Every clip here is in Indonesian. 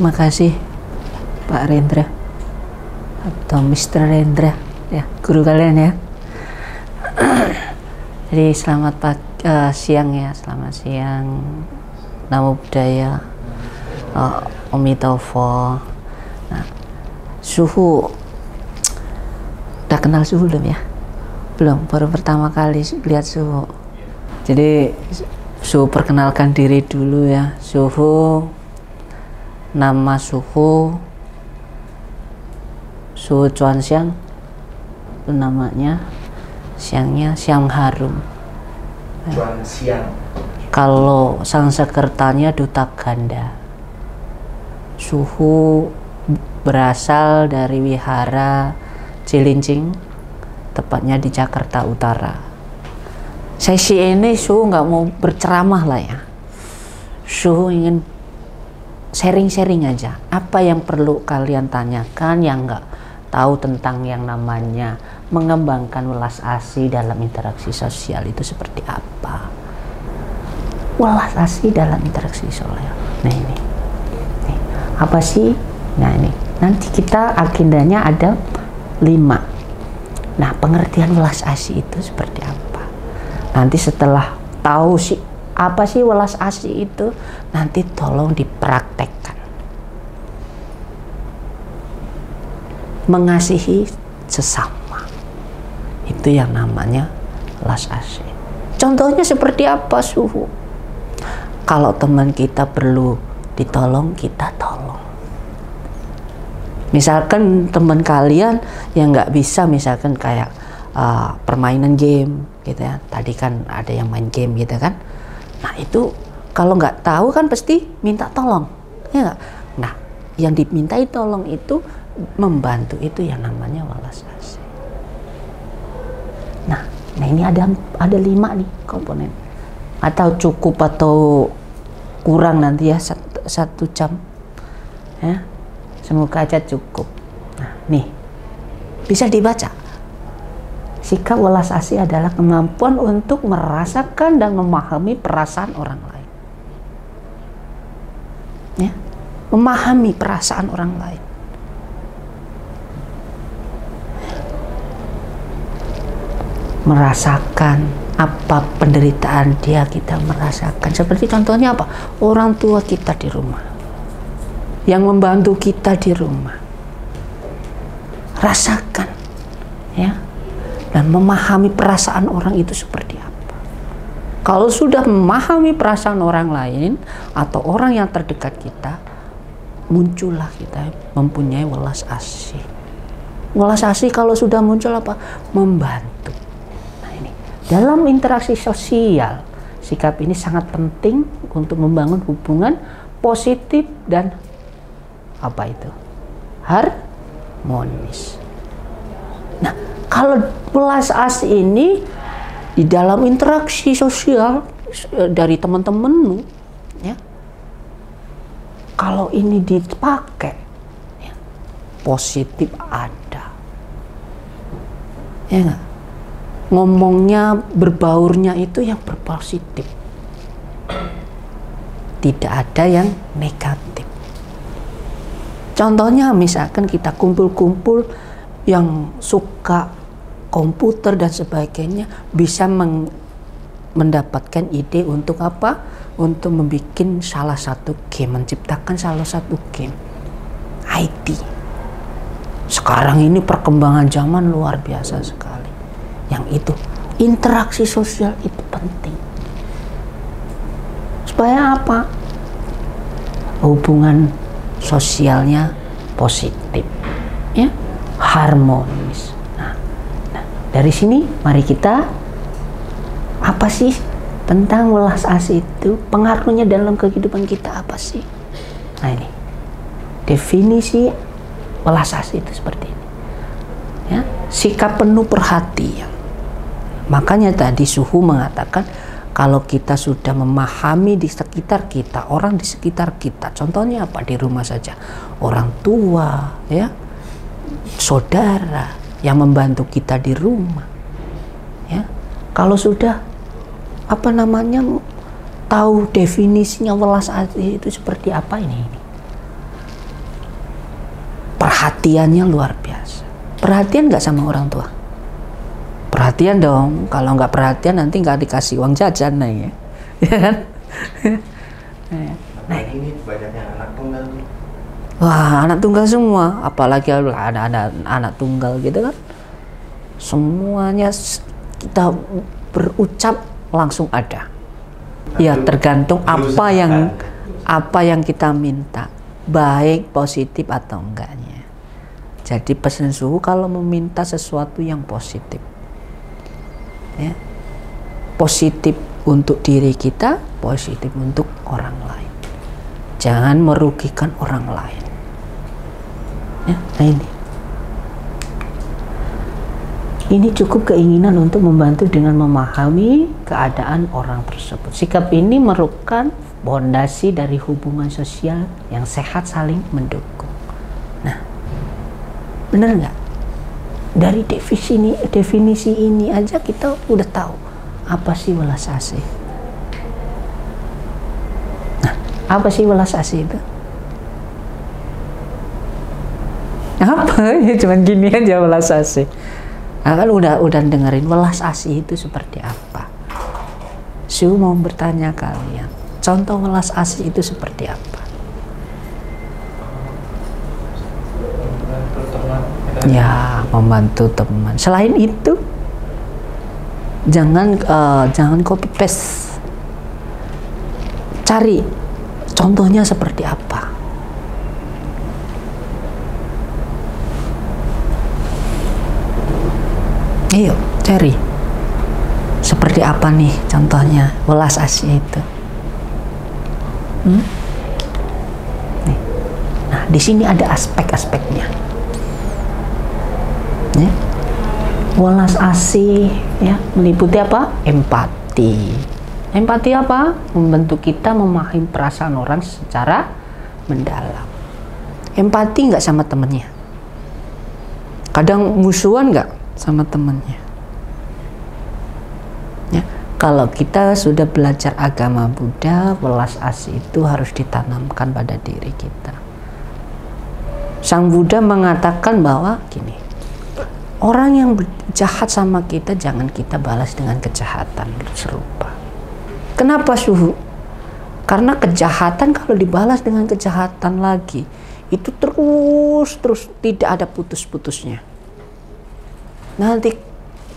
Makasih Pak Rendra atau Mr. Rendra ya, guru kalian ya. Jadi selamat siang ya, selamat siang Namo Buddhaya, Omitofo. Nah, suhu udah kenal suhu belum ya? Belum, baru pertama kali lihat suhu. Jadi suhu perkenalkan diri dulu ya. Suhu, nama suhu Cuanxiang itu namanya, siangnya siang harum. Cuanxiang. Kalau Sanskertanya duta ganda. Suhu berasal dari wihara Cilincing, tepatnya di Jakarta Utara. Sesi ini Suhu nggak mau berceramah lah ya. Suhu ingin sharing-sharing aja. Apa yang perlu kalian tanyakan yang nggak tahu tentang yang namanya mengembangkan welas asih dalam interaksi sosial itu seperti apa? Welas asih dalam interaksi sosial. Nah ini, nih, apa sih? Nah ini, nanti kita agendanya ada 5. Nah, pengertian welas asih itu seperti apa? Nanti setelah tahu sih apa sih welas asih itu, nanti tolong dipraktekkan. Mengasihi sesama, itu yang namanya welas asih. Contohnya seperti apa Suhu? Kalau teman kita perlu ditolong, kita tolong. Misalkan teman kalian yang nggak bisa, misalkan kayak permainan game gitu ya, tadi kan ada yang main game gitu kan. Nah itu kalau nggak tahu kan pasti minta tolong, ya nggak? Nah yang dimintai tolong itu membantu, itu yang namanya welas asih. Nah ini ada 5 nih komponen. Atau cukup atau kurang nanti ya 1 jam ya, semoga aja cukup. Nah nih bisa dibaca. Sikap welas asih adalah kemampuan untuk merasakan dan memahami perasaan orang lain ya, memahami perasaan orang lain. Merasakan apa penderitaan dia, kita merasakan. Seperti contohnya apa? Orang tua kita di rumah, yang membantu kita di rumah. Rasakan ya, dan memahami perasaan orang itu seperti apa. Kalau sudah memahami perasaan orang lain atau orang yang terdekat kita, muncullah kita mempunyai welas asih. Welas asih kalau sudah muncul apa? Membantu. Dalam interaksi sosial, sikap ini sangat penting untuk membangun hubungan positif dan apa itu? Harmonis. Nah, kalau welas asih ini di dalam interaksi sosial dari teman-temanmu, ya, kalau ini dipakai, ya, positif ada, ya nggak? Ngomongnya, berbaurnya itu yang berpositif, tidak ada yang negatif. Contohnya misalkan kita kumpul-kumpul yang suka komputer dan sebagainya, bisa mendapatkan ide untuk apa? Untuk membuat salah satu game, menciptakan salah satu game IT. Sekarang ini perkembangan zaman luar biasa sekali. Yang itu interaksi sosial itu penting supaya apa? Hubungan sosialnya positif ya, harmonis. Nah, dari sini mari kita apa sih tentang welas asih itu, pengaruhnya dalam kehidupan kita apa sih? Nah ini definisi welas asih itu seperti ini ya, sikap penuh perhatian. Makanya tadi Suhu mengatakan kalau kita sudah memahami di sekitar kita, orang di sekitar kita, contohnya apa? Di rumah saja, orang tua, ya, saudara yang membantu kita di rumah, ya. Kalau sudah apa namanya tahu definisinya welas asih itu seperti apa ini. perhatiannya luar biasa. Perhatian nggak sama orang tua? Perhatian dong. Kalau nggak perhatian nanti nggak dikasih uang jajan nih ya. Ya kan? Nah ini banyaknya anak tunggal. Wah, anak tunggal semua. Apalagi ada anak tunggal gitu kan. Semuanya kita berucap langsung ada. Ya tergantung apa yang kita minta, baik positif atau enggaknya. Jadi pesan suhu kalau meminta sesuatu yang positif, ya, positif untuk diri kita, positif untuk orang lain. Jangan merugikan orang lain. Ya, nah ini cukup keinginan untuk membantu dengan memahami keadaan orang tersebut. Sikap ini merupakan pondasi dari hubungan sosial yang sehat saling mendukung. Nah, benar nggak? Dari definisi ini aja kita udah tahu apa sih welas asih. Nah, apa sih welas asih itu? Apa? Ya cuman gini aja welas asih. Nah, kan udah dengerin welas asih itu seperti apa. Su mau bertanya kalian, contoh welas asih itu seperti apa? Ya, membantu teman. Selain itu, jangan copy paste. Cari contohnya seperti apa. Ayo cari seperti apa nih contohnya welas asih itu. Nih. Nah di sini ada aspek-aspeknya. Ya. Welas asih ya meliputi apa? Empati. Empati apa? Membantu kita memahami perasaan orang secara mendalam. Empati nggak sama temennya? Kadang musuhan nggak sama temannya. Ya, kalau kita sudah belajar agama Buddha, welas asih itu harus ditanamkan pada diri kita. Sang Buddha mengatakan bahwa gini, orang yang jahat sama kita jangan kita balas dengan kejahatan serupa. Kenapa suhu? Karena kejahatan kalau dibalas dengan kejahatan lagi, itu terus tidak ada putus-putusnya. Nanti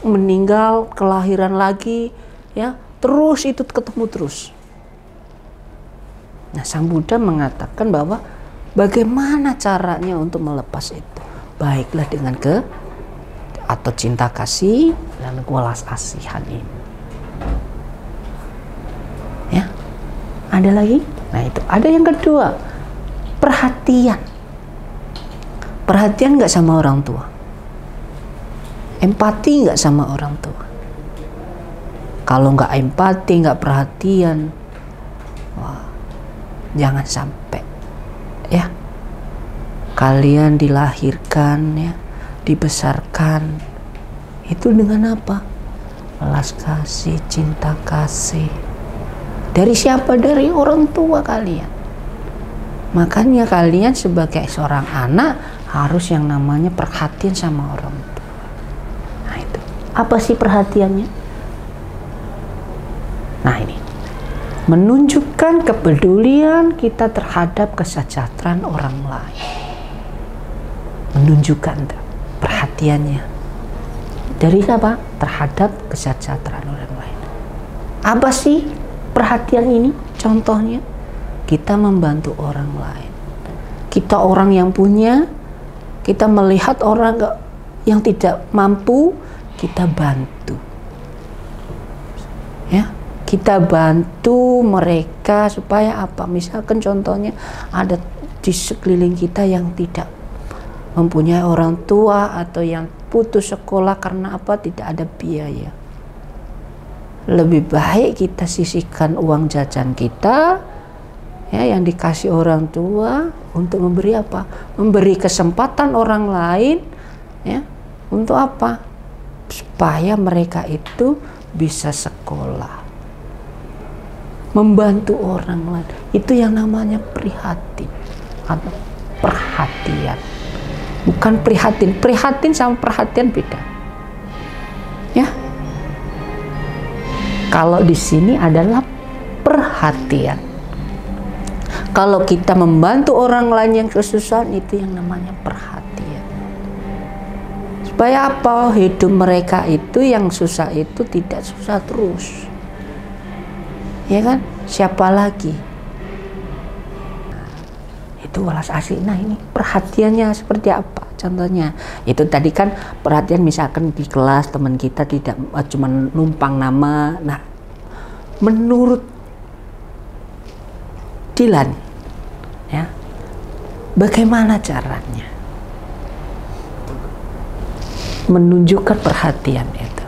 meninggal, kelahiran lagi, ya terus itu ketemu terus. Nah, Sang Buddha mengatakan bahwa bagaimana caranya untuk melepas itu? Baiklah dengan atau cinta kasih dan welas asihan ini. Ya, ada lagi? Nah itu, ada yang kedua, perhatian. Perhatian nggak sama orang tua? Empati nggak sama orang tua? Kalau nggak empati, nggak perhatian, wah, jangan sampai ya kalian dilahirkan ya, dibesarkan itu dengan apa? Welas kasih, cinta kasih. Dari siapa? Dari orang tua kalian. Makanya kalian sebagai seorang anak harus yang namanya perhatian sama orang tua. Apa sih perhatiannya? Nah ini, menunjukkan kepedulian kita terhadap kesejahteraan orang lain. Menunjukkan perhatiannya. Dari siapa? Terhadap kesejahteraan orang lain. Apa sih perhatian ini? Contohnya, kita membantu orang lain. Kita orang yang punya, kita melihat orang yang tidak mampu, kita bantu, ya kita bantu mereka supaya apa? Misalkan contohnya ada di sekeliling kita yang tidak mempunyai orang tua atau yang putus sekolah karena apa? Tidak ada biaya. Lebih baik kita sisihkan uang jajan kita, ya yang dikasih orang tua untuk memberi apa? Memberi kesempatan orang lain, ya untuk apa? Supaya mereka itu bisa sekolah, membantu orang lain. Itu yang namanya prihatin atau perhatian. bukan prihatin. Prihatin sama perhatian beda. Ya. Kalau di sini adalah perhatian. Kalau kita membantu orang lain yang kesusahan, itu yang namanya perhatian. Supaya apa? Hidup mereka itu yang susah itu tidak susah terus. Ya kan? Siapa lagi? Itu welas asih. Nah, ini perhatiannya seperti apa? Contohnya, itu tadi kan perhatian misalkan di kelas teman kita tidak cuma numpang nama. Nah, menurut Dilan, ya, bagaimana caranya menunjukkan perhatian itu?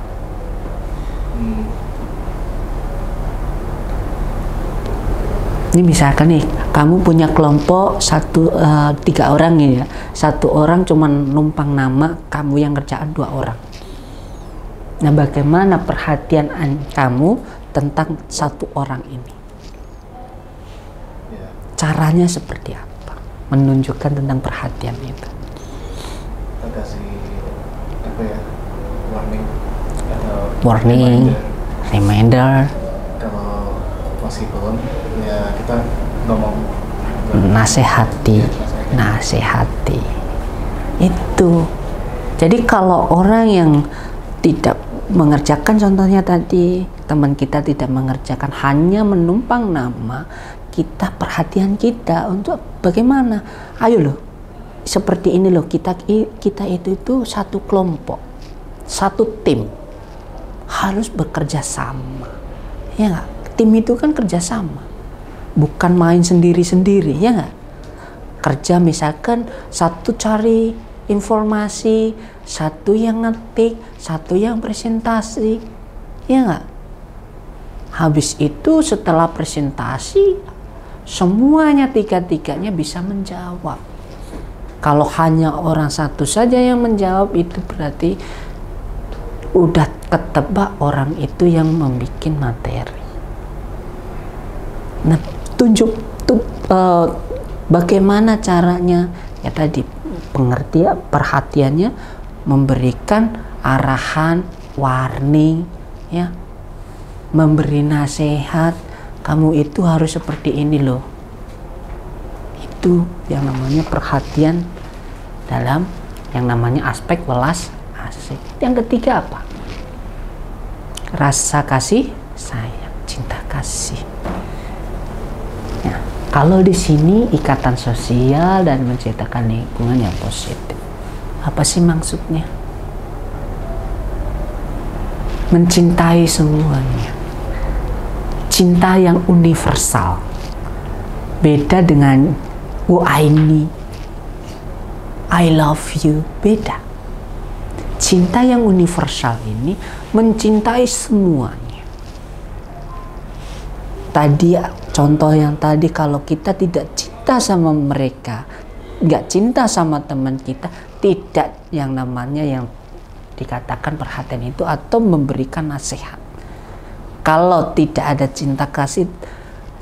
Ini misalkan nih, kamu punya kelompok 3 orang ya, 1 orang cuman numpang nama, kamu yang kerjaan 2 orang. Nah, bagaimana perhatian kamu tentang 1 orang ini? Caranya seperti apa? Menunjukkan tentang perhatian itu. Kita kasih apa ya? Warning, reminder. Kalau masih belum, ya kita ngomong. Nasihati. Itu. Jadi kalau orang yang tidak mengerjakan, contohnya tadi teman kita tidak mengerjakan, hanya menumpang nama, kita perhatian kita untuk bagaimana? Ayo loh, seperti ini loh, kita itu satu kelompok, satu tim, harus bekerja sama, ya nggak? Tim itu kan kerja sama, bukan main sendiri-sendiri, ya nggak? Kerja misalkan satu cari informasi, satu yang ngetik, satu yang presentasi, ya nggak? Habis itu setelah presentasi, semuanya tiga-tiganya bisa menjawab. Kalau hanya orang satu saja yang menjawab, itu berarti udah ketebak orang itu yang membuat materi. Nah, bagaimana caranya? Ya tadi pengertian, perhatiannya memberikan arahan, warning, ya, memberi nasihat. Kamu itu harus seperti ini loh. Itu yang namanya perhatian dalam yang namanya aspek welas asih. Yang ketiga apa? Rasa kasih sayang, cinta kasih. Ya, kalau di sini ikatan sosial dan menciptakan lingkungan yang positif. Apa sih maksudnya? Mencintai semuanya. Cinta yang universal, beda dengan I need, I love you, beda. Cinta yang universal ini mencintai semuanya. Tadi contoh yang tadi, kalau kita tidak cinta sama mereka, nggak cinta sama teman kita, tidak yang namanya yang dikatakan perhatian itu atau memberikan nasihat. Kalau tidak ada cinta kasih,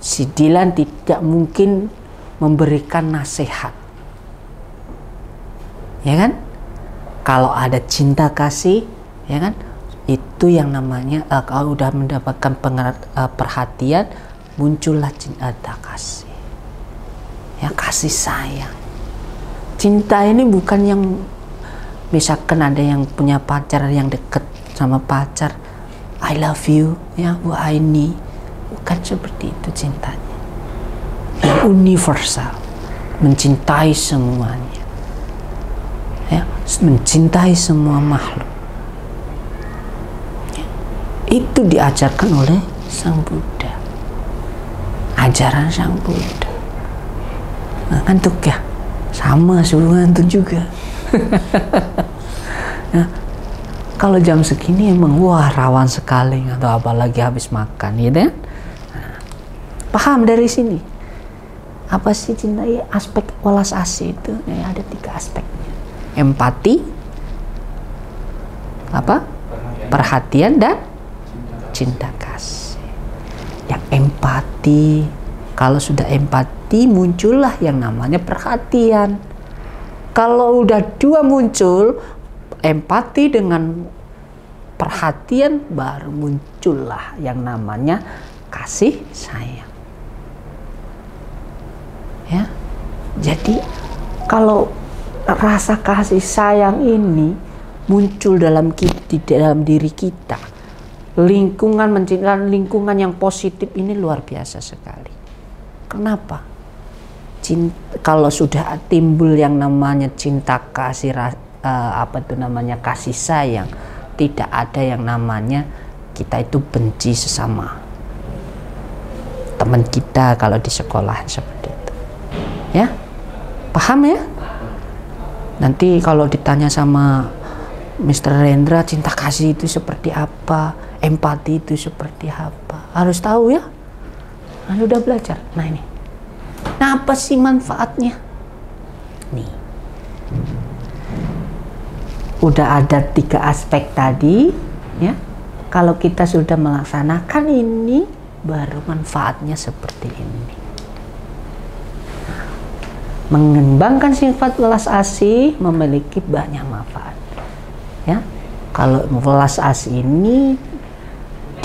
si Dilan tidak mungkin memberikan nasihat, ya kan? Kalau ada cinta kasih, ya kan? Itu yang namanya kalau udah mendapatkan perhatian, muncullah cinta kasih, ya, kasih sayang. Cinta ini bukan yang misalkan ada yang punya pacar yang deket sama pacar, I love you, ya, I need. Bukan seperti itu cintanya. Yang universal, mencintai semuanya, ya, mencintai semua makhluk. Ya, itu diajarkan oleh Sang Buddha. Ajaran Sang Buddha. Nah, ngantuk ya? Sama, suruh ngantuk juga. Nah, kalau jam segini emang wah rawan sekali, atau apalagi habis makan, gitu kan? Nah, paham dari sini apa sih cinta? Aspek welas asih itu ada 3 aspeknya: empati, apa? Perhatian dan cinta kasih. Yang empati, kalau sudah empati muncullah yang namanya perhatian. Kalau udah dua muncul, empati dengan perhatian, baru muncullah yang namanya kasih sayang. Ya, jadi kalau rasa kasih sayang ini muncul di dalam diri kita, lingkungan, menciptakan lingkungan yang positif ini luar biasa sekali. Kenapa? Kalau sudah timbul yang namanya cinta kasih, kasih sayang, tidak ada yang namanya kita itu benci sesama teman kita kalau di sekolah seperti itu. Ya, paham ya? Nanti kalau ditanya sama Mr. Rendra, cinta kasih itu seperti apa, empati itu seperti apa, harus tahu ya. Nah, udah belajar. Nah ini, nah apa sih manfaatnya? Nih, udah ada 3 aspek tadi ya. Kalau kita sudah melaksanakan ini, baru manfaatnya seperti ini. Mengembangkan sifat welas asih memiliki banyak manfaat. Ya, kalau welas asih ini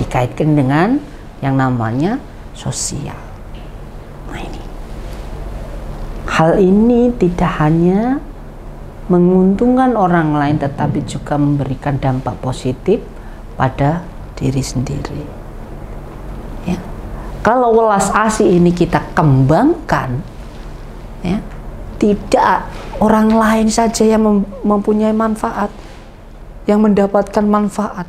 dikaitkan dengan yang namanya sosial. Nah ini, hal ini tidak hanya menguntungkan orang lain, tetapi juga memberikan dampak positif pada diri sendiri. Ya, kalau welas asih ini kita kembangkan, ya, tidak orang lain saja yang mempunyai manfaat, yang mendapatkan manfaat,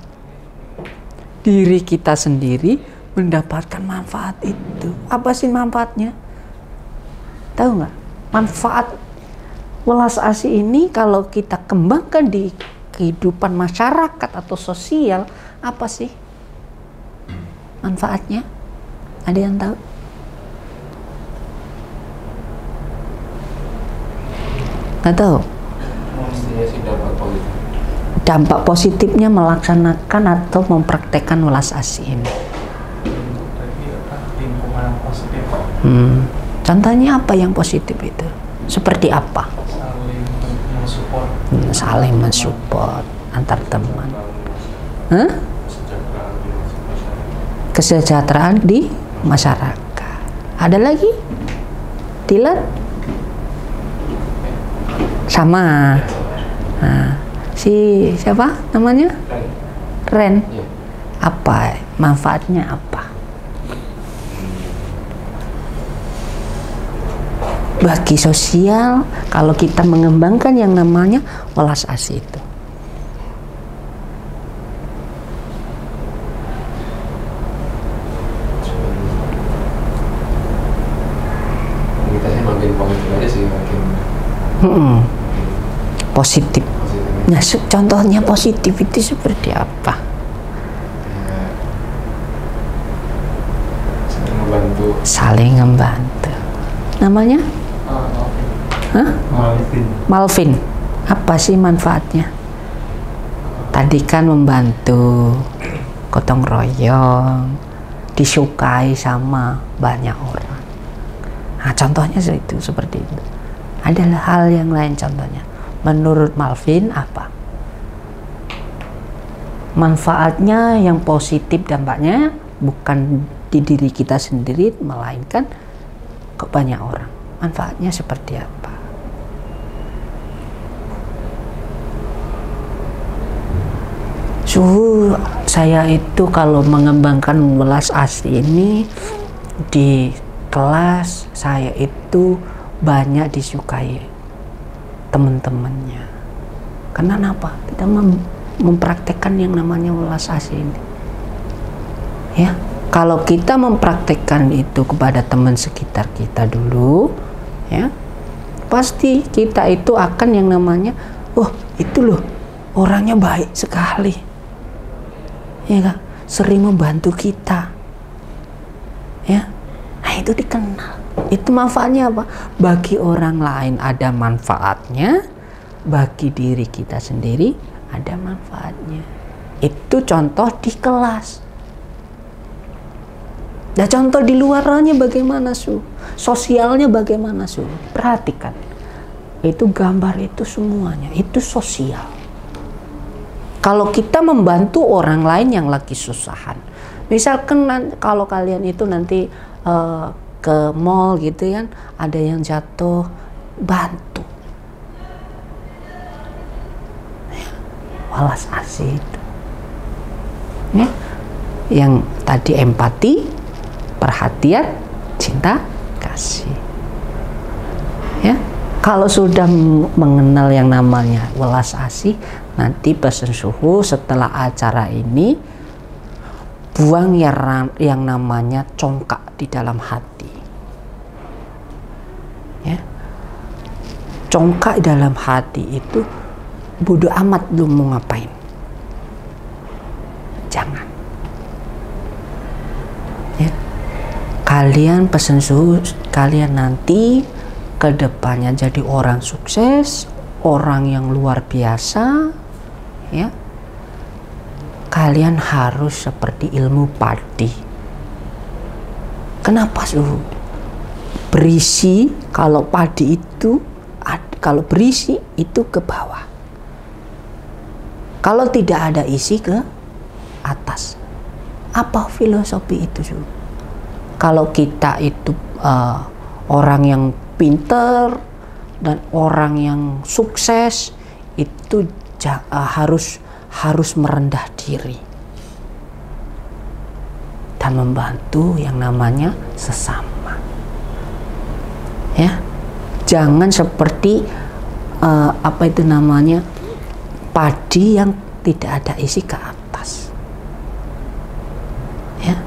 diri kita sendiri mendapatkan manfaat itu. Apa sih manfaatnya? Tahu nggak? Manfaat welas asih ini kalau kita kembangkan di kehidupan masyarakat atau sosial, apa sih manfaatnya? Ada yang tahu? Nggak tahu? Dampak positifnya melaksanakan atau mempraktekkan welas asih ini. Contohnya apa yang positif itu? Seperti apa? Saling mensupport antar teman. Kesejahteraan di masyarakat. Ada lagi? Dilan? Sama. Nah, si siapa namanya? Ren. Apa manfaatnya apa? Bagi sosial, kalau kita mengembangkan yang namanya welas asih itu. Kita sih makin positif aja sih, makin positif. Nah, contohnya positif itu seperti apa? Ya, saling membantu. Saling membantu. Namanya? Malvin. Apa sih manfaatnya? Tadi kan membantu, gotong royong, disukai sama banyak orang. Nah, contohnya itu seperti itu. Ada hal yang lain contohnya. Menurut Malvin apa? Manfaatnya yang positif, dampaknya bukan di diri kita sendiri, melainkan ke banyak orang. Manfaatnya seperti apa? Saya itu kalau mengembangkan welas asih ini di kelas, saya itu banyak disukai teman-temannya. Karena apa? Kita mempraktekkan yang namanya welas asih ini. Ya, kalau kita mempraktekkan itu kepada teman sekitar kita dulu, ya, pasti kita itu akan yang namanya, itu loh orangnya baik sekali, ya kan? Sering membantu kita, ya. Nah, itu dikenal. Itu manfaatnya apa? Bagi orang lain ada manfaatnya, bagi diri kita sendiri ada manfaatnya. Itu contoh di kelas. Nah, contoh di luarannya bagaimana, Su? Sosialnya bagaimana, Su? Perhatikan. itu gambar itu semuanya, itu sosial. Kalau kita membantu orang lain yang lagi susahan, misalkan kalau kalian itu nanti ke mall gitu kan, ada yang jatuh, bantu. Ya, welas asih itu. Ya, yang tadi empati, perhatian, cinta, kasih. Ya, kalau sudah mengenal yang namanya welas asih, nanti pesan suhu setelah acara ini buang yang namanya congkak di dalam hati. Ya, congkak dalam hati itu bodoh amat lu mau ngapain. Jangan. Ya, kalian pesan suhu, kalian nanti kedepannya jadi orang sukses, orang yang luar biasa, ya. Kalian harus seperti ilmu padi. Kenapa suhu? Berisi, kalau padi itu, kalau berisi itu ke bawah. Kalau tidak ada isi ke atas. Apa filosofi itu suhu? Kalau kita itu orang yang pinter dan orang yang sukses, itu harus merendah diri dan membantu yang namanya sesama. Ya, jangan seperti apa itu namanya, padi yang tidak ada isi ke atas. Ya,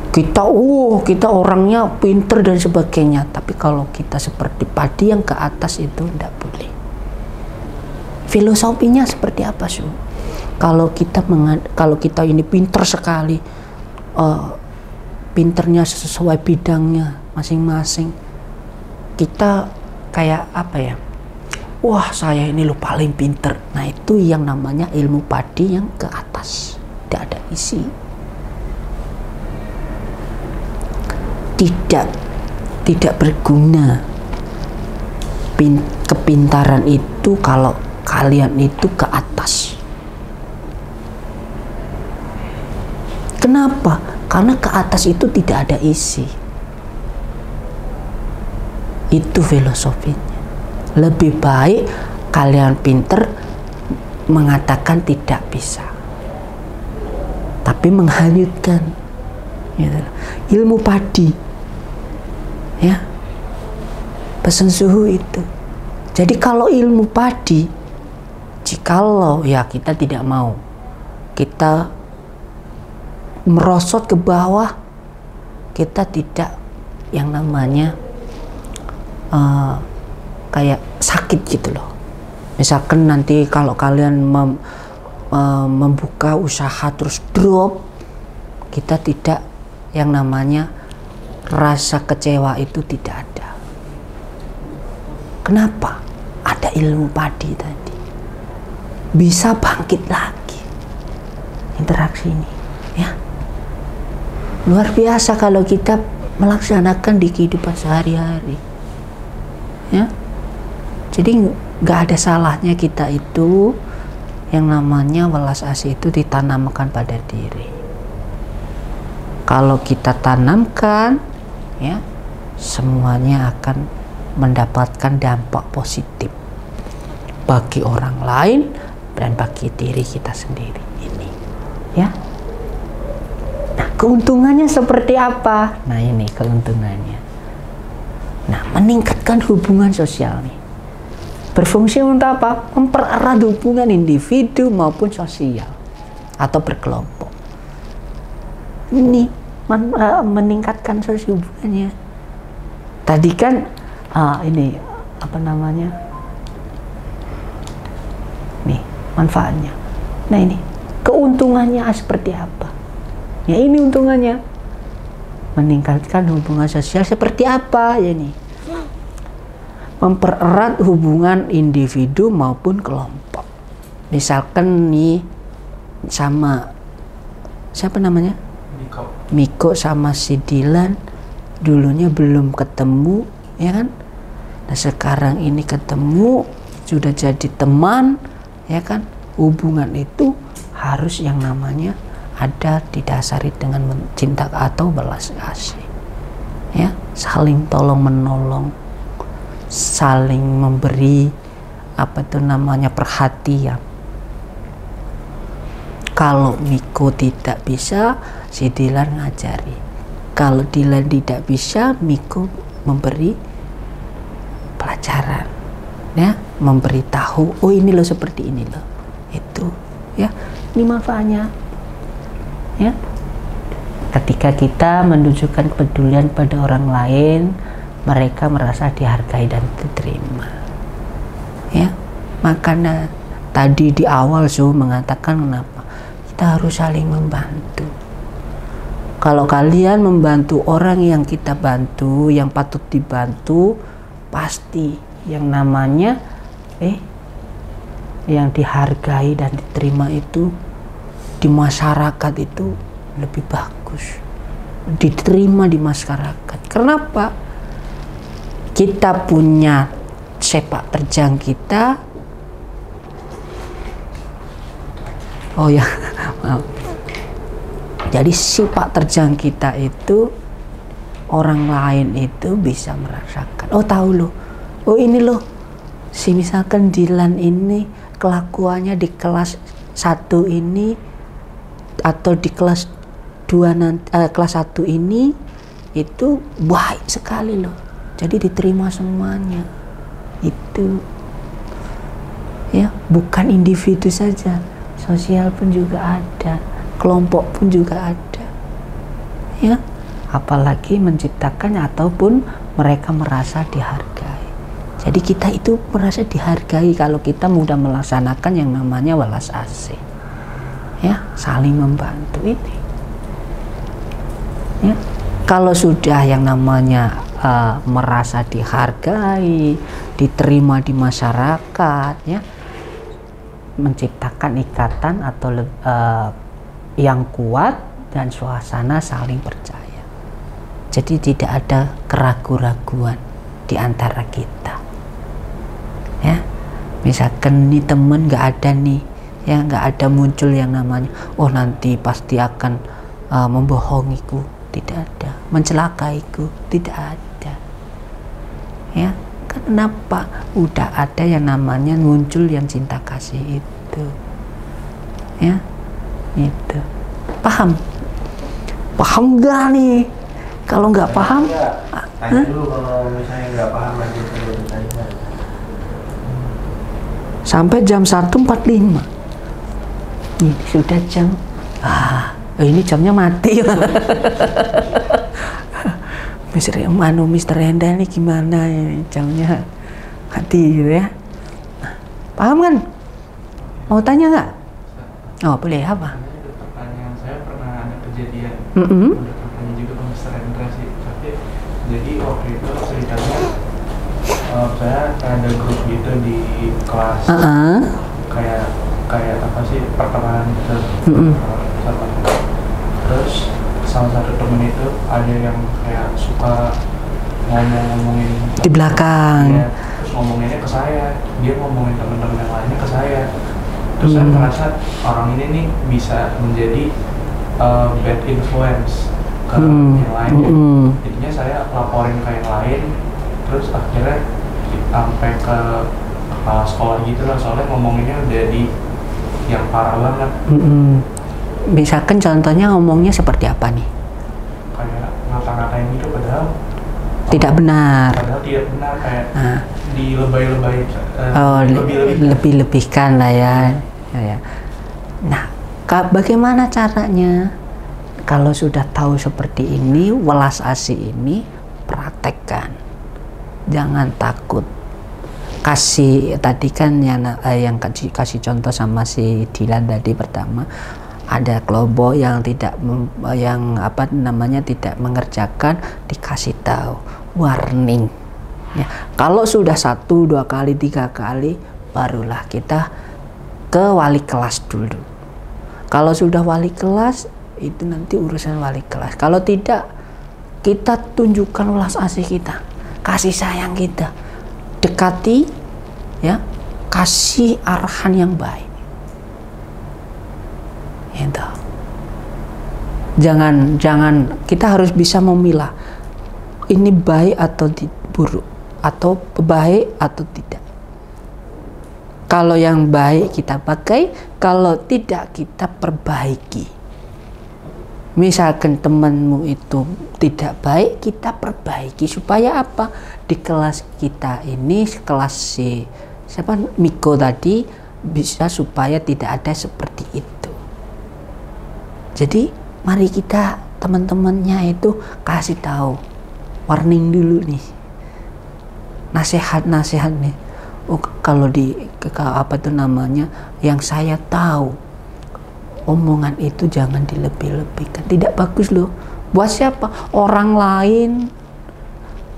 kita orangnya pinter dan sebagainya, tapi kalau kita seperti padi yang ke atas itu tidak boleh. Filosofinya seperti apa sih? Kalau kita ini pinter sekali, pinternya sesuai bidangnya masing-masing, kita kayak apa ya? Wah, saya ini lo paling pinter. Nah, itu yang namanya ilmu padi yang ke atas, tidak ada isi. Tidak berguna. Kepintaran itu kalau kalian itu ke atas. Kenapa? Karena ke atas itu tidak ada isi. Itu filosofinya. Lebih baik kalian pinter mengatakan tidak bisa, tapi menghanyutkan, gitu. Ilmu padi, ya, pesan suhu itu. Jadi kalau ilmu padi, jikalau ya kita tidak mau, kita merosot ke bawah, kita tidak yang namanya kayak sakit gitu loh. Misalkan nanti kalau kalian membuka usaha terus drop, kita tidak yang namanya rasa kecewa itu tidak ada. Kenapa? Ada ilmu padi tadi, bisa bangkit lagi interaksi ini, ya. Luar biasa kalau kita melaksanakan di kehidupan sehari-hari, ya. Jadi nggak ada salahnya kita itu yang namanya welas asih itu ditanamkan pada diri. Kalau kita tanamkan, ya, semuanya akan mendapatkan dampak positif bagi orang lain dan bagi diri kita sendiri ini, ya. Nah, keuntungannya seperti apa? Nah, ini keuntungannya. Nah, meningkatkan hubungan sosial nih. Berfungsi untuk apa? Mempererat hubungan individu maupun sosial atau berkelompok. Ini meningkatkan sosial hubungannya. Tadi kan ini apa namanya? Nih, manfaatnya. Nah, ini keuntungannya seperti apa? Ya, ini untungannya. Meningkatkan hubungan sosial seperti apa ya nih? Mempererat hubungan individu maupun kelompok. Misalkan nih sama siapa namanya? Miko sama si Dilan dulunya belum ketemu, ya kan? Nah sekarang ini ketemu, sudah jadi teman, ya kan, hubungan itu harus yang namanya ada didasari dengan cinta atau belas kasih, ya, saling tolong menolong, saling memberi apa itu namanya perhatian. Kalau Miko tidak bisa, si Dilan ngajari. Kalau Dilan tidak bisa, Miko memberi pelajaran, ya, memberitahu, oh ini loh seperti ini loh, itu, ya, ini manfaatnya, ya. Ketika kita menunjukkan kepedulian pada orang lain, mereka merasa dihargai dan diterima, ya. Makanya tadi di awal mengatakan kenapa kita harus saling membantu. Kalau kalian membantu orang yang kita bantu, yang patut dibantu, pasti yang namanya yang dihargai dan diterima itu di masyarakat itu lebih bagus, diterima di masyarakat. Kenapa? Kita punya sepak terjang kita. Oh ya, maaf. Jadi sepak terjang kita itu orang lain itu bisa merasakan. Oh tahu loh, oh ini loh, si misalkan Dilan ini kelakuannya di kelas 1 ini atau di kelas 2 nanti, kelas 1 ini itu baik sekali loh. Jadi diterima semuanya. Itu ya, bukan individu saja, sosial pun juga ada, kelompok pun juga ada, ya, apalagi menciptakan ataupun mereka merasa dihargai. Jadi kita itu merasa dihargai kalau kita mudah melaksanakan yang namanya welas asih, ya, saling membantu ini, ya. Kalau sudah yang namanya merasa dihargai, diterima di masyarakat, ya, menciptakan ikatan atau yang kuat dan suasana saling percaya. Jadi tidak ada keraguan-raguan di antara kita, ya. Misalkan nih temen nggak ada nih, ya, nggak ada muncul yang namanya oh nanti pasti akan membohongiku, tidak ada, mencelakaiku, tidak ada, ya. Kenapa? Udah ada yang namanya muncul yang cinta kasih itu, ya. Itu paham nggak nih? Kalau nggak paham, tanya dulu. Kalau misalnya nggak paham lagi sampai jam 1.45 ini sudah jam ini jamnya mati. Mister Enda ini gimana ini jamnya mati gitu ya. Paham kan? Mau tanya nggak? Oh boleh, apa? Pertanyaan saya pernah ada kejadian. Udah tanya juga ke Mister Hendra sih. Tapi jadi waktu itu ceritanya saya ada grup gitu di kelas. Kayak apa sih, pertemanan gitu. Terus salah satu temen itu ada yang kayak suka ngomongin di belakang. Ya, terus ngomonginnya ke saya, dia ngomongin teman-teman yang lainnya ke saya. Terus saya merasa orang ini nih bisa menjadi bad influence ke yang lainnya. Jadinya saya laporin ke yang lain, terus akhirnya sampai ke kepala sekolah gitu lah, soalnya ngomonginnya udah di yang parah banget. Misalkan contohnya ngomongnya seperti apa nih? Kayak ngata-ngatain gitu padahal tidak benar. Padahal tidak benar, kayak dilebay-lebay, lebih-lebihkan lah ya. Nah, bagaimana caranya? Kalau sudah tahu seperti ini, welas asih ini praktekkan. Jangan takut. Kasih tadi kan yang kasih contoh sama si Dilan tadi pertama, ada kelompok yang tidak tidak mengerjakan, dikasih tahu, warning, ya. Kalau sudah 1, 2 kali, 3 kali, barulah kita ke wali kelas dulu. Kalau sudah wali kelas, itu nanti urusan wali kelas. Kalau tidak, kita tunjukkan welas asih kita, kasih sayang kita. dekati, ya, kasih arahan yang baik. Gitu. Jangan kita harus bisa memilah ini baik atau buruk, atau baik atau tidak. Kalau yang baik kita pakai, kalau tidak kita perbaiki. Misalkan temanmu itu tidak baik, kita perbaiki supaya apa? Di kelas kita ini, kelas si siapa Miko tadi, bisa supaya tidak ada seperti itu. Jadi mari kita teman-temannya itu kasih tahu, warning dulu nih, nasihat nih. Oh, kalau apa itu namanya, yang saya tahu, omongan itu jangan dilebih-lebihkan, tidak bagus loh. Buat siapa? Orang lain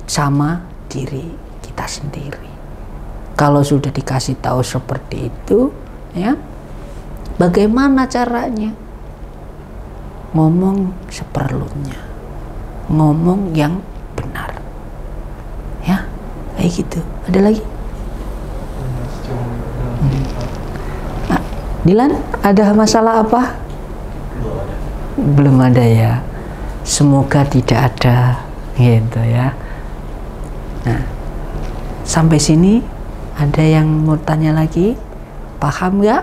sama diri kita sendiri. Kalau sudah dikasih tahu seperti itu, ya, bagaimana caranya? Ngomong seperlunya, ngomong yang benar, ya, kayak gitu. Ada lagi? Dilan, ada masalah apa? Belum ada ya. Semoga tidak ada, gitu ya. Nah, sampai sini ada yang mau tanya lagi? Paham nggak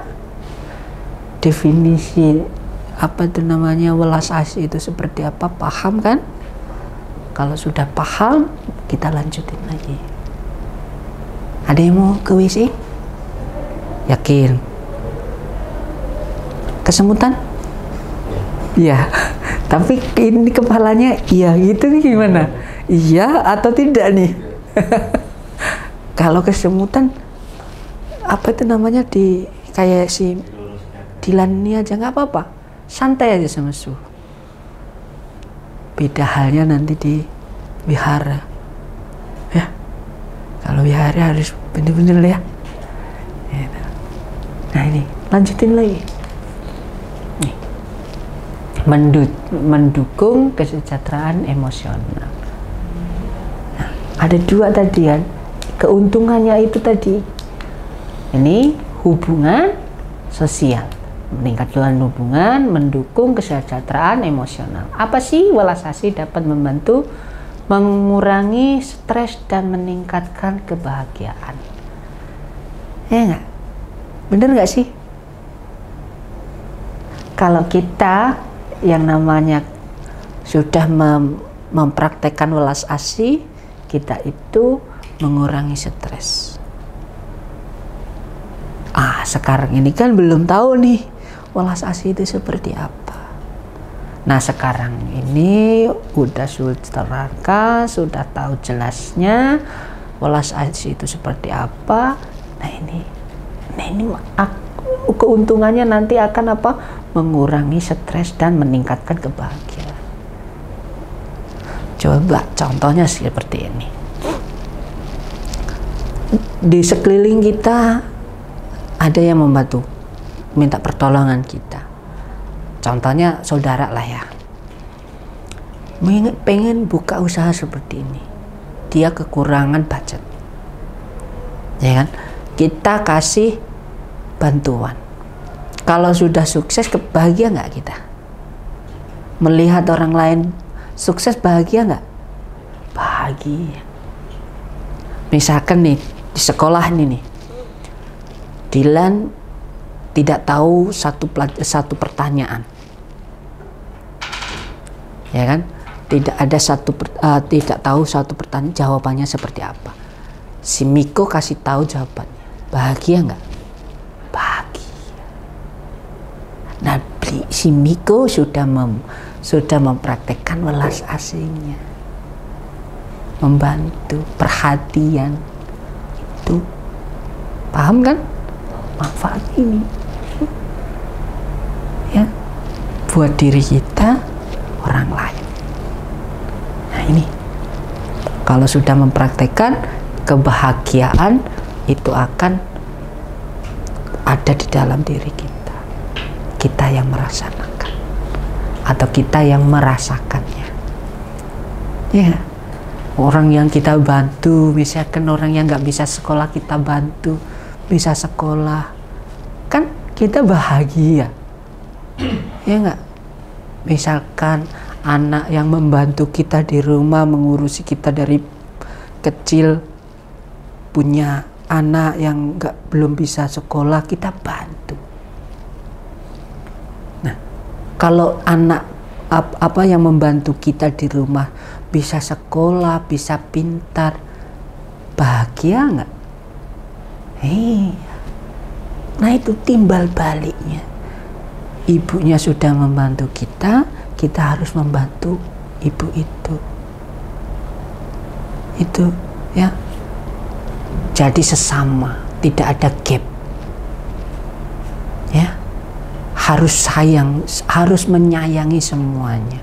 definisi apa itu namanya welas asih itu seperti apa? Paham kan? Kalau sudah paham, kita lanjutin lagi. Ada yang mau ke WC? Yakin? Kesemutan? Iya. Tapi ini kepalanya iya gitu nih, gimana? Iya atau tidak nih? Kalau kesemutan, apa itu namanya, di kayak si Dilan ini aja nggak apa-apa, santai aja sama Su. Beda halnya nanti di wihara, ya. Kalau wihara harus bener-bener ya. Nah ini lanjutin lagi. Nih, mendukung kesejahteraan emosional. Nah, ada dua tadi kan, keuntungannya itu tadi. Ini hubungan sosial, meningkatkan hubungan, mendukung kesejahteraan emosional. Apa sih welas asih? Dapat membantu mengurangi stres dan meningkatkan kebahagiaan. Ya nggak? Bener nggak sih? Kalau kita yang namanya sudah mempraktekkan welas asih, kita itu mengurangi stres. Sekarang ini kan belum tahu nih welas asih itu seperti apa. Nah sekarang ini udah terangkan, sudah tahu jelasnya welas asih itu seperti apa. Nah ini keuntungannya nanti akan apa? Mengurangi stres dan meningkatkan kebahagiaan. Coba contohnya seperti ini. Di sekeliling kita ada yang membantu, minta pertolongan kita. Contohnya saudara lah ya, pengen buka usaha seperti ini, dia kekurangan budget, ya kan? Kita kasih bantuan. Kalau sudah sukses, bahagia nggak kita? Melihat orang lain sukses, bahagia nggak? Bahagia. Misalkan nih di sekolah ini nih, Dilan tidak tahu satu pertanyaan, ya kan? Tidak tahu satu pertanyaan, jawabannya seperti apa. Si Miko kasih tahu jawabannya, bahagia nggak? Bahagia. Nah, si Miko sudah mempraktekkan welas asihnya, membantu, perhatian, itu paham kan? Manfaat ini ya buat diri kita, orang lain. Nah ini kalau sudah mempraktekkan, kebahagiaan itu akan ada di dalam diri kita, kita yang merasakan atau kita yang merasakannya, ya. orang yang kita bantu, misalkan orang yang nggak bisa sekolah kita bantu bisa sekolah, kan kita bahagia, ya nggak? Misalkan anak yang membantu kita di rumah, mengurusi kita dari kecil, punya anak yang belum bisa sekolah, kita bantu. Nah, kalau anak apa yang membantu kita di rumah bisa sekolah, bisa pintar, bahagia nggak? Nah itu timbal baliknya. Ibunya sudah membantu kita, kita harus membantu ibu itu. Itu ya. Jadi sesama, tidak ada gap. Ya. Harus sayang, harus menyayangi semuanya.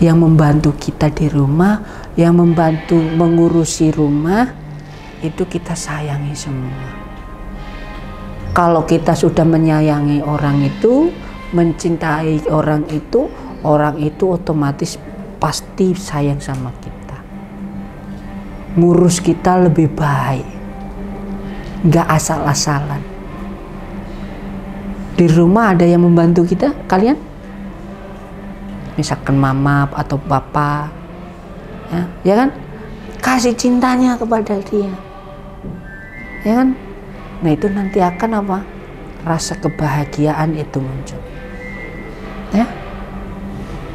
Yang membantu kita di rumah, yang membantu mengurusi rumah, itu kita sayangi semua. Kalau kita sudah menyayangi orang itu, mencintai orang itu otomatis pasti sayang sama kita. Ngurus kita lebih baik, nggak asal-asalan. Di rumah ada yang membantu kita, kalian? Misalkan mama atau papa, ya kan? Kasih cintanya kepada dia, ya kan? Nah itu nanti akan apa? Rasa kebahagiaan itu muncul. Ya,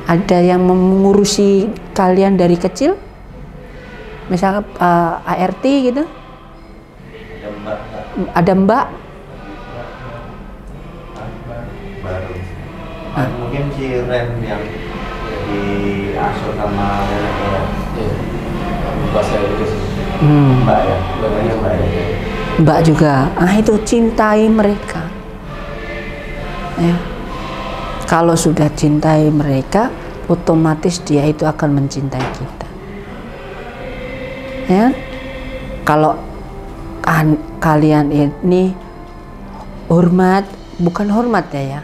ada yang mengurusi kalian dari kecil, misalnya ART gitu. Ada mbak. Baru. Mungkin si Ren yang diasuh sama neneknya. Bahasa Inggris. Mbak ya, namanya Mbak ya. Mbak juga, itu cintai mereka. Ya. Kalau sudah cintai mereka, otomatis dia itu akan mencintai kita. Ya. Kalau kalian ini hormat, bukan hormat ya,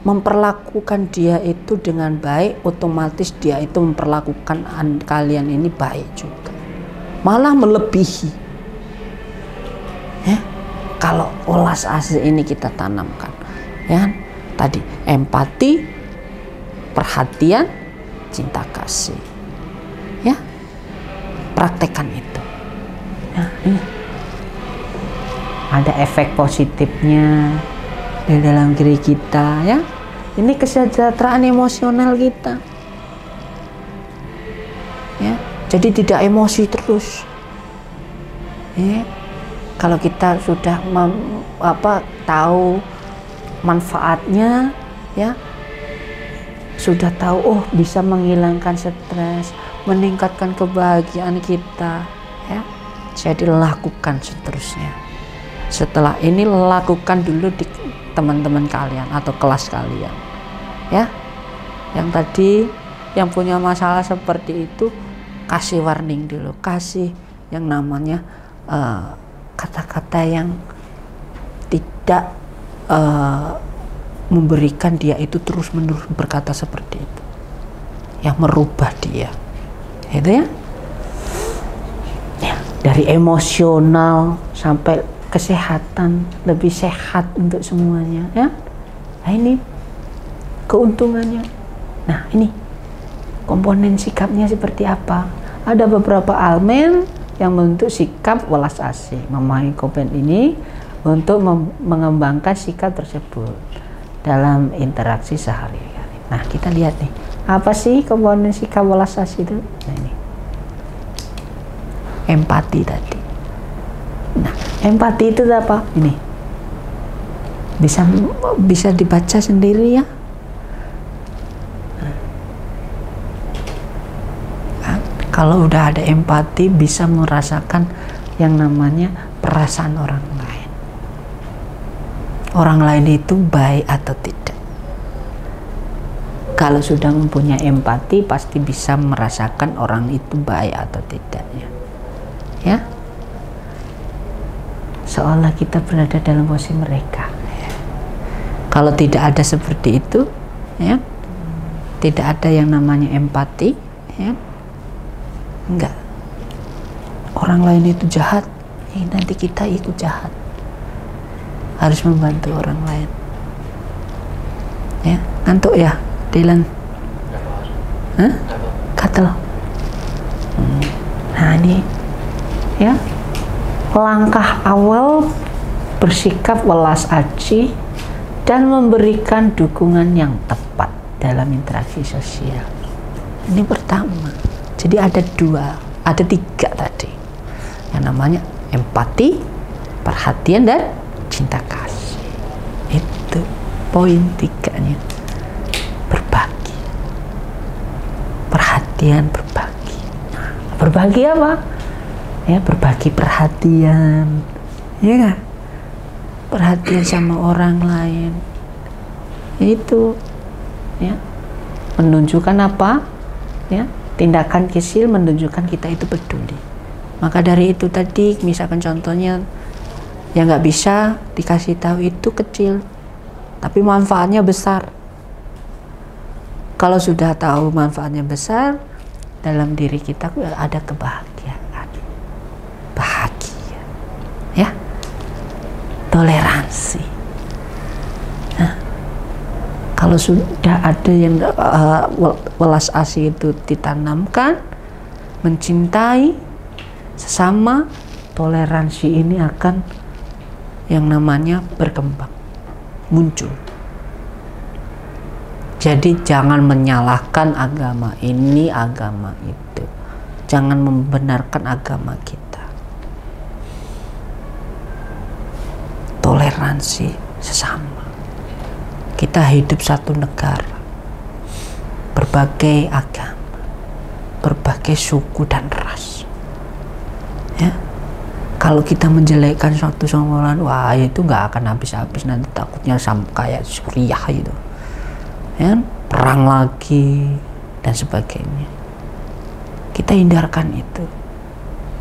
memperlakukan dia itu dengan baik, otomatis dia itu memperlakukan kalian ini baik juga, malah melebihi. Ya, kalau welas asih ini kita tanamkan, ya, tadi empati, perhatian, cinta kasih, ya, praktekkan itu. Nah, ini ada efek positifnya di dalam diri kita, ya. Ini kesejahteraan emosional kita, ya. Jadi tidak emosi terus, ya. Kalau kita sudah tahu manfaatnya, ya, sudah tahu, oh bisa menghilangkan stres, meningkatkan kebahagiaan kita, ya. Jadi lakukan seterusnya. Setelah ini lakukan dulu di teman-teman kalian atau kelas kalian, ya. Yang tadi yang punya masalah seperti itu, kasih warning dulu, kasih yang namanya kata-kata yang tidak memberikan dia itu terus-menerus berkata seperti itu, yang merubah dia, itu ya. Ya, dari emosional sampai kesehatan, lebih sehat untuk semuanya, ya. Nah ini keuntungannya. Nah ini komponen sikapnya seperti apa? Ada beberapa elemen yang membentuk sikap welas asih, memahami komponen ini untuk mengembangkan sikap tersebut dalam interaksi sehari-hari. Nah kita lihat nih, apa sih komponen sikap welas asih itu? Nah ini empati tadi. Nah empati itu apa? Ini bisa dibaca sendiri ya. Kalau udah ada empati, bisa merasakan yang namanya perasaan orang lain. Orang lain itu baik atau tidak. Kalau sudah mempunyai empati, pasti bisa merasakan orang itu baik atau tidaknya. Ya, seolah kita berada dalam posisi mereka. Kalau tidak ada seperti itu, ya, Tidak ada yang namanya empati, ya. Enggak. Orang lain itu jahat, nanti kita ikut jahat. Harus membantu orang lain. Ya, ngantuk ya, Dylan? Hah? Gatel. Nah ini, ya, langkah awal bersikap welas asih dan memberikan dukungan yang tepat dalam interaksi sosial. Ini pertama. Jadi ada tiga tadi. Yang namanya empati, perhatian, dan cinta kasih. Itu poin tiganya. Berbagi. Perhatian, berbagi. Nah, berbagi apa? Ya, berbagi perhatian. Ya kan? Perhatian sama orang lain. Itu, ya, menunjukkan apa? Ya, tindakan kecil menunjukkan kita itu peduli. Maka dari itu tadi, misalkan contohnya yang nggak bisa dikasih tahu itu kecil, tapi manfaatnya besar. Kalau sudah tahu manfaatnya besar, dalam diri kita ada kebahagiaan, bahagia, ya, toleransi. Nah, kalau sudah ada yang welas asih itu ditanamkan, mencintai sesama, toleransi ini akan yang namanya berkembang, muncul. Jadi jangan menyalahkan agama ini, agama itu. Jangan membenarkan agama kita. Toleransi sesama. Kita hidup satu negara, berbagai agama, berbagai suku dan ras. Ya, kalau kita menjelekkan suatu sama lain, wah itu nggak akan habis-habis, nanti takutnya sama kayak Suriah itu, ya, perang lagi dan sebagainya. Kita hindarkan itu,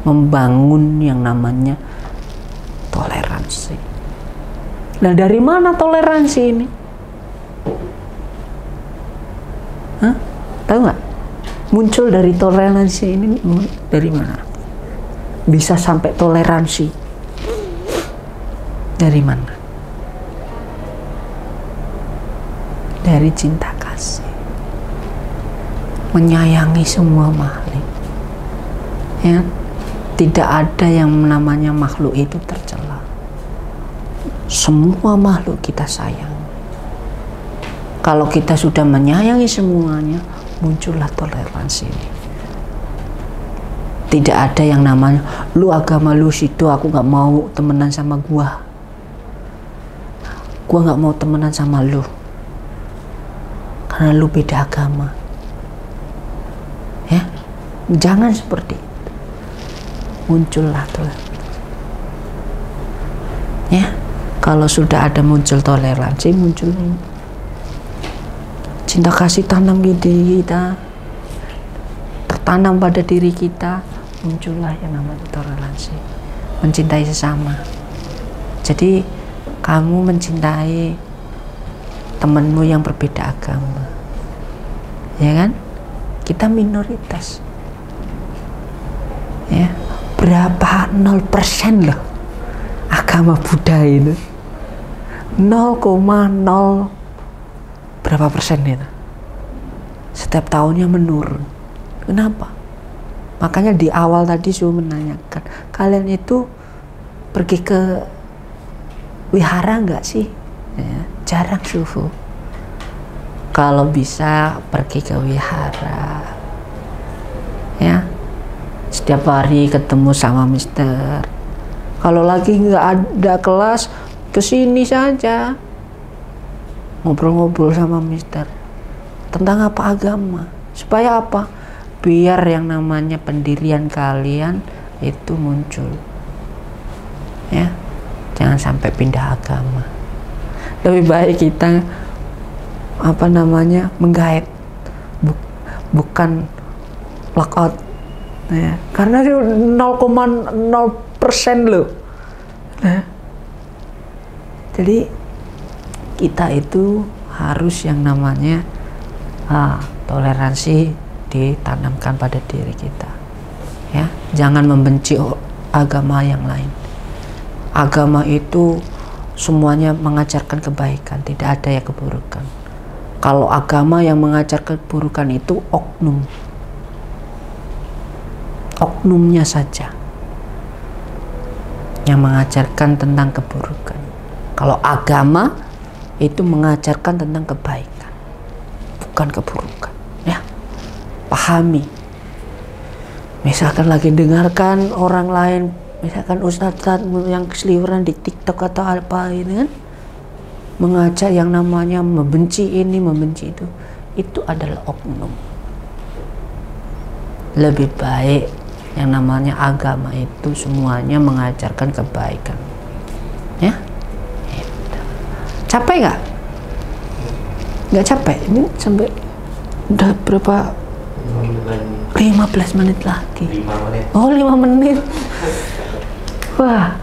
membangun yang namanya toleransi. Nah, dari mana toleransi ini? Hah? Tahu nggak? Muncul dari toleransi ini dari mana? Bisa sampai toleransi dari mana? Dari cinta kasih, menyayangi semua makhluk. Ya, tidak ada yang namanya makhluk itu tercela. Semua makhluk kita sayang. Kalau kita sudah menyayangi semuanya, muncullah toleransi ini. Tidak ada yang namanya lu agama lu situ, aku nggak mau temenan sama gua nggak mau temenan sama lu karena lu beda agama. Ya, jangan seperti itu. Muncullah toleransi. Ya, kalau sudah ada muncul toleransi, muncul cinta kasih tanam di diri kita, tertanam pada diri kita, muncullah yang namanya toleransi, mencintai sesama. Jadi kamu mencintai temanmu yang berbeda agama, ya kan? Kita minoritas, ya, berapa 0% loh agama Buddha itu, 0,0 berapa persen itu, setiap tahunnya menurun. Kenapa? Makanya di awal tadi saya menanyakan, kalian itu pergi ke wihara nggak sih? Ya, jarang suhu. Kalau bisa pergi ke wihara, ya, setiap hari ketemu sama mister. Kalau lagi nggak ada kelas, kesini saja ngobrol-ngobrol sama mister tentang apa agama. Supaya apa? Biar yang namanya pendirian kalian itu muncul, ya, jangan sampai pindah agama. Lebih baik kita apa namanya menggait, bukan lockout, ya, karena 0,0% loh. Nah, jadi kita itu harus yang namanya Toleransi ditanamkan pada diri kita, ya. Jangan membenci agama yang lain. Agama itu semuanya mengajarkan kebaikan, tidak ada yang keburukan. Kalau agama yang mengajarkan keburukan itu oknumnya saja yang mengajarkan tentang keburukan. Kalau agama itu mengajarkan tentang kebaikan, bukan keburukan, ya. Pahami. Misalkan lagi dengarkan orang lain, misalkan ustadz yang seliweran di TikTok atau apa ini kan, mengajak yang namanya membenci ini, membenci itu adalah oknum. Lebih baik yang namanya agama itu semuanya mengajarkan kebaikan, ya. Capek nggak? Nggak capek? Ini sampai udah berapa? 15 menit lagi. 5 menit. Oh, 5 menit. Wah,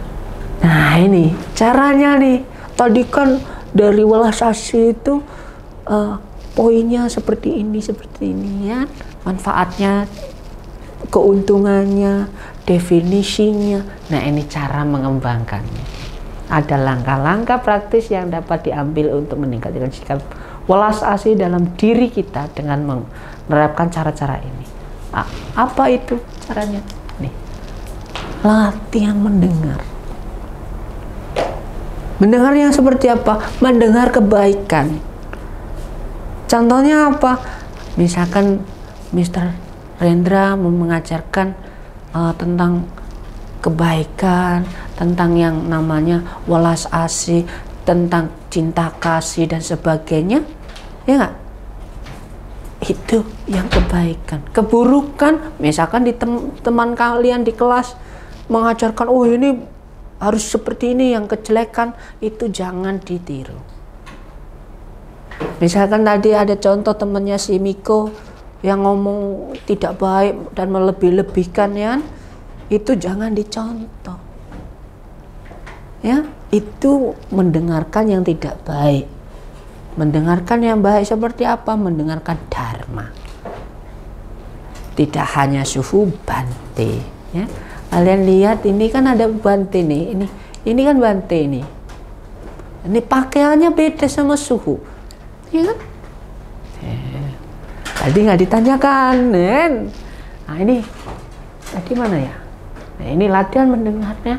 nah ini caranya nih. Tadi kan dari welas asih itu poinnya seperti ini ya. Manfaatnya, keuntungannya, definisinya. Nah, ini cara mengembangkannya. Ada langkah-langkah praktis yang dapat diambil untuk meningkatkan sikap welas asih dalam diri kita dengan menerapkan cara-cara ini. Apa itu caranya? Nih, latihan mendengar. Mendengar yang seperti apa? Mendengar kebaikan. Contohnya apa? Misalkan Mr. Rendra mengajarkan tentang kebaikan, tentang yang namanya welas asih, tentang cinta kasih dan sebagainya, ya nggak? Itu yang kebaikan. Keburukan, misalkan di teman kalian di kelas mengajarkan, oh ini harus seperti ini, yang kejelekan itu jangan ditiru. Misalkan tadi ada contoh temannya si Miko yang ngomong tidak baik dan melebih-lebihkan, ya, itu jangan dicontoh. Ya, itu mendengarkan yang tidak baik. Mendengarkan yang baik seperti apa? Mendengarkan dharma. Tidak hanya suhu Bante, ya. Kalian lihat ini kan ada Bante nih, ini kan Bante ini. Ini pakaiannya beda sama suhu, ya kan? Tadi nggak ditanyakan, kan? Nah ini tadi mana ya? Nah, ini latihan mendengarnya.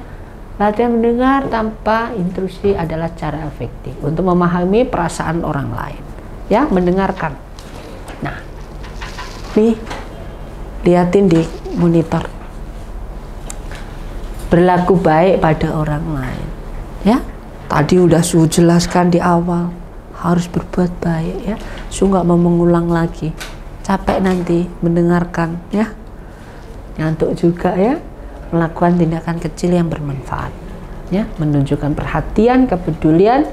Latihan mendengar tanpa intrusi adalah cara efektif untuk memahami perasaan orang lain, ya, mendengarkan. Nah, nih, liatin di monitor. Berlaku baik pada orang lain, ya. Tadi udah Su jelaskan di awal, harus berbuat baik, ya. Su nggak mau mengulang lagi. Capek nanti mendengarkan, ya. Ngantuk juga, ya. Melakukan tindakan kecil yang bermanfaat, ya, menunjukkan perhatian, kepedulian,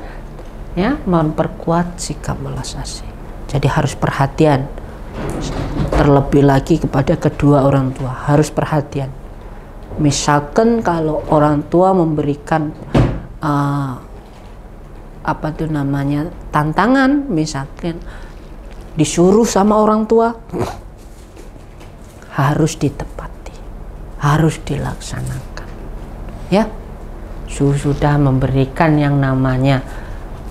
ya, memperkuat sikap welas asih. Jadi harus perhatian, terlebih lagi kepada kedua orang tua, harus perhatian. Misalkan kalau orang tua memberikan apa tuh namanya, tantangan, misalkan disuruh sama orang tua, harus ditepati, harus dilaksanakan, ya. Sudah memberikan yang namanya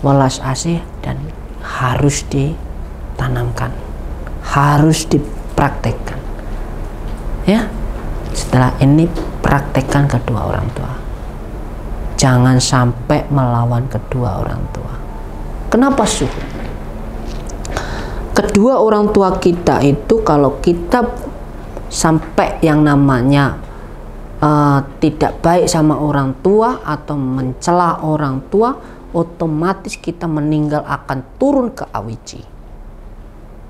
welas asih dan harus ditanamkan, harus dipraktekkan, ya. Setelah ini praktekkan kedua orang tua, jangan sampai melawan kedua orang tua. Kenapa Su? Kedua orang tua kita itu kalau kita sampai yang namanya tidak baik sama orang tua atau mencela orang tua, otomatis kita meninggal akan turun ke awiji.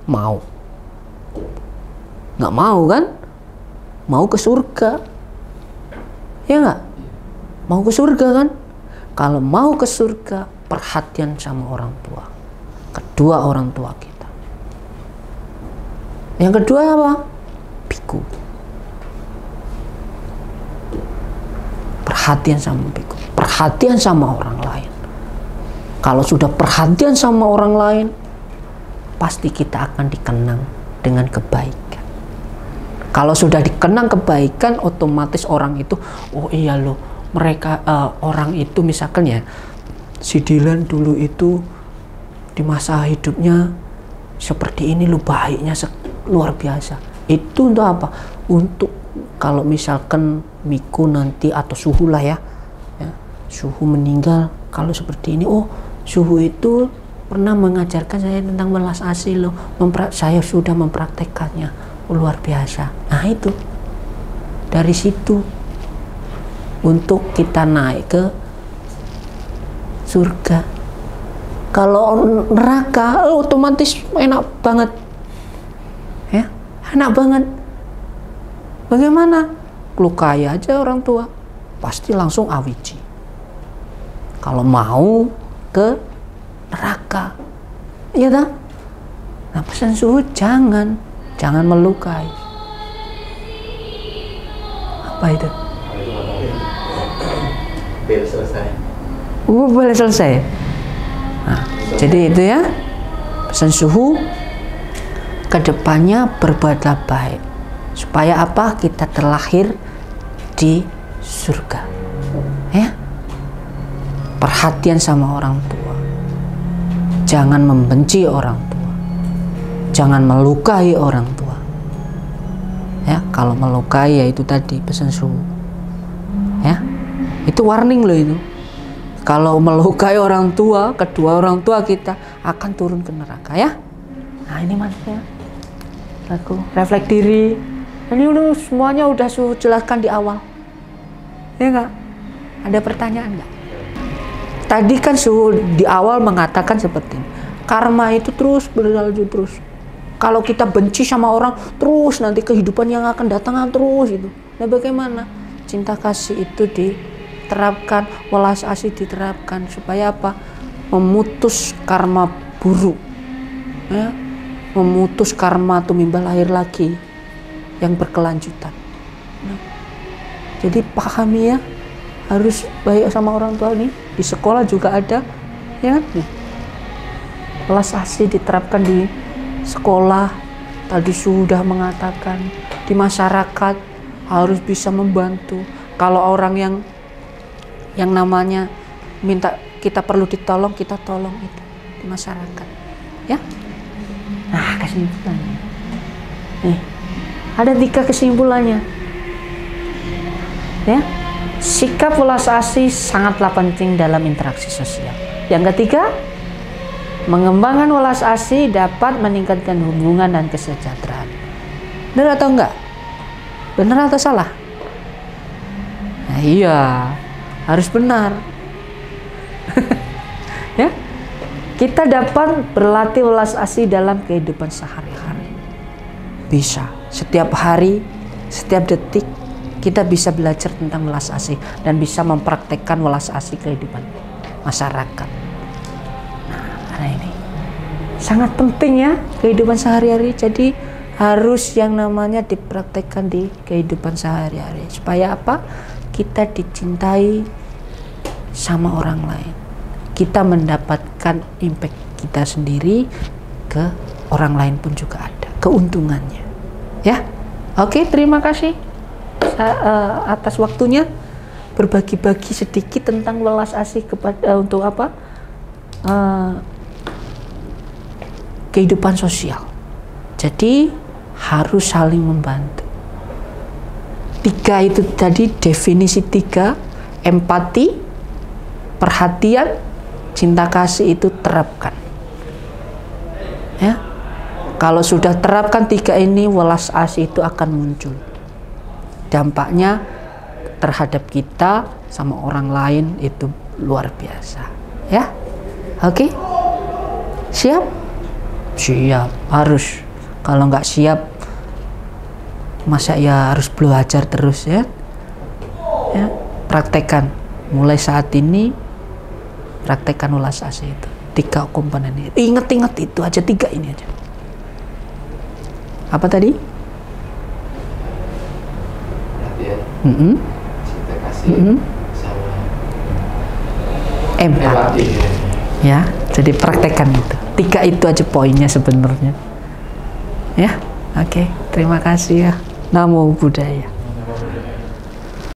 Mau? Nggak mau kan? Mau ke surga, ya nggak? Mau ke surga kan? Kalau mau ke surga, perhatian sama orang tua, kedua orang tua kita. Yang kedua apa? Biku. Perhatian sama biku, perhatian sama orang lain. Kalau sudah perhatian sama orang lain, pasti kita akan dikenang dengan kebaikan. Kalau sudah dikenang kebaikan, otomatis orang itu, oh iya loh, mereka orang itu misalkan ya, si Dilan dulu itu di masa hidupnya seperti ini loh, baiknya luar biasa. Itu untuk apa? Untuk kalau misalkan Miko nanti atau Suhu lah ya, Suhu meninggal, kalau seperti ini, oh Suhu itu pernah mengajarkan saya tentang welas asih loh, saya sudah mempraktekkannya, oh, luar biasa. Nah itu dari situ untuk kita naik ke surga. Kalau neraka otomatis enak banget ya, enak banget. Bagaimana? Lukai aja orang tua, pasti langsung awiji. Kalau mau ke neraka, iya tak? Nah pesan Suhu jangan melukai. Apa itu? Biar selesai. Boleh selesai. Nah, jadi itu ya pesan Suhu, kedepannya berbuatlah baik supaya apa? Kita terlahir di surga. Ya. Perhatian sama orang tua. Jangan membenci orang tua. Jangan melukai orang tua. Ya, kalau melukai ya itu tadi pesan Suhu. Ya. Itu warning loh itu. Kalau melukai orang tua, kedua orang tua kita akan turun ke neraka ya. Nah ini maksudnya aku refleks diri. Ini udah semuanya udah Suhu jelaskan di awal. Ya enggak? Ada pertanyaan enggak? Tadi kan Suhu di awal mengatakan seperti ini. Karma itu terus berlanjut terus. Kalau kita benci sama orang terus, nanti kehidupan yang akan datang terus itu. Nah bagaimana? Cinta kasih itu diterapkan, welas asih diterapkan supaya apa? Memutus karma buruk, ya, memutus karma tumimbal lahir lagi yang berkelanjutan. Nah, jadi pahami ya, harus baik sama orang tua nih. Di sekolah juga ada, ya kan? Welas asih diterapkan di sekolah. Tadi sudah mengatakan di masyarakat harus bisa membantu. Kalau orang yang namanya minta kita perlu ditolong, kita tolong itu di masyarakat, ya. Nah kesimpulannya, nih ada 3 kesimpulannya, ya. Sikap welas asih sangatlah penting dalam interaksi sosial. Yang ketiga, mengembangkan welas asih dapat meningkatkan hubungan dan kesejahteraan. Benar atau enggak? Benar atau salah? Nah, iya, harus benar. Ya, kita dapat berlatih welas asih dalam kehidupan sehari-hari. Bisa setiap hari, setiap detik kita bisa belajar tentang welas asih dan bisa mempraktekkan welas asih kehidupan masyarakat. Nah, ini sangat penting ya kehidupan sehari-hari. Jadi harus yang namanya dipraktekkan di kehidupan sehari-hari supaya apa? Kita dicintai sama orang lain. Kita mendapatkan impact kita sendiri, ke orang lain pun juga ada keuntungannya. Ya, oke, terima kasih atas waktunya berbagi-bagi sedikit tentang welas asih kepada untuk apa? Kehidupan sosial. Jadi harus saling membantu. 3 itu tadi definisi 3, empati, perhatian, cinta kasih itu terapkan. Ya. Kalau sudah terapkan 3 ini, welas asih itu akan muncul. Dampaknya terhadap kita sama orang lain itu luar biasa. Ya. Oke. Siap? Siap, harus. Kalau nggak siap, masa ya harus belajar terus ya. Ya, praktekkan. Mulai saat ini praktekkan welas asih itu. 3 komponen ini. Ingat itu aja, 3 ini aja. Apa tadi? Perhatian, cinta kasih, sama empati. Ya, jadi praktekkan itu. 3 itu aja poinnya sebenarnya. Ya, oke. Terima kasih ya. Namo Buddhaya.